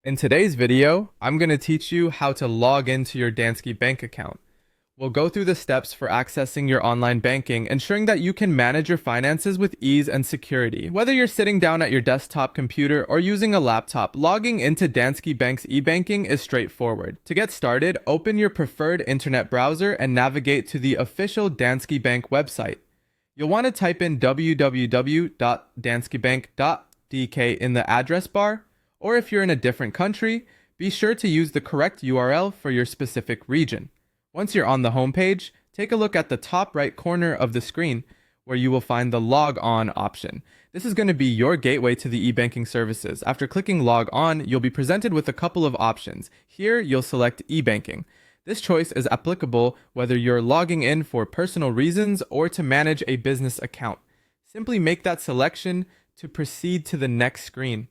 In today's video, I'm going to teach you how to log into your Danske Bank account. We'll go through the steps for accessing your online banking, ensuring that you can manage your finances with ease and security. Whether you're sitting down at your desktop computer or using a laptop, logging into Danske Bank's e-banking is straightforward. To get started, open your preferred internet browser and navigate to the official Danske Bank website. You'll want to type in www.danskebank.dk in the address bar, or if you're in a different country, be sure to use the correct URL for your specific region. Once you're on the homepage, take a look at the top right corner of the screen where you will find the Log On option. This is going to be your gateway to the e-banking services. After clicking Log On, you'll be presented with a couple of options. Here, you'll select e-banking. This choice is applicable whether you're logging in for personal reasons or to manage a business account. Simply make that selection to proceed to the next screen.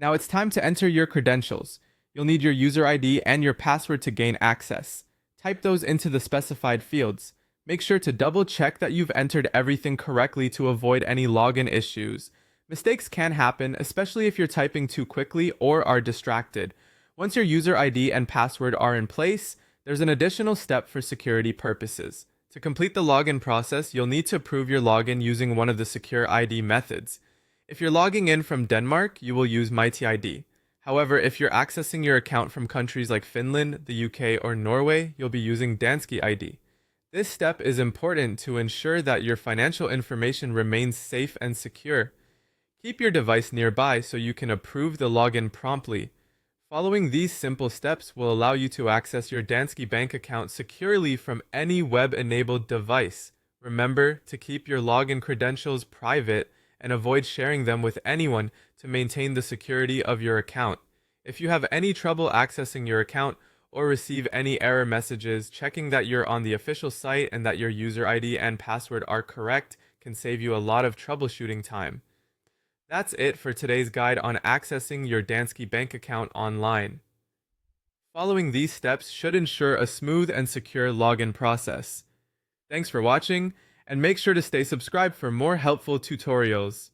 Now it's time to enter your credentials. You'll need your user ID and your password to gain access. Type those into the specified fields. Make sure to double check that you've entered everything correctly to avoid any login issues. Mistakes can happen, especially if you're typing too quickly or are distracted. Once your user ID and password are in place, there's an additional step for security purposes. To complete the login process, you'll need to approve your login using one of the secure ID methods. If you're logging in from Denmark, you will use MightyID. However, if you're accessing your account from countries like Finland, the UK, or Norway, you'll be using Danske ID. This step is important to ensure that your financial information remains safe and secure. Keep your device nearby so you can approve the login promptly. Following these simple steps will allow you to access your Danske Bank account securely from any web-enabled device. Remember to keep your login credentials private and avoid sharing them with anyone to maintain the security of your account. If you have any trouble accessing your account or receive any error messages, checking that you're on the official site and that your user ID and password are correct can save you a lot of troubleshooting time. That's it for today's guide on accessing your Danske Bank account online. Following these steps should ensure a smooth and secure login process. Thanks for watching, and make sure to stay subscribed for more helpful tutorials.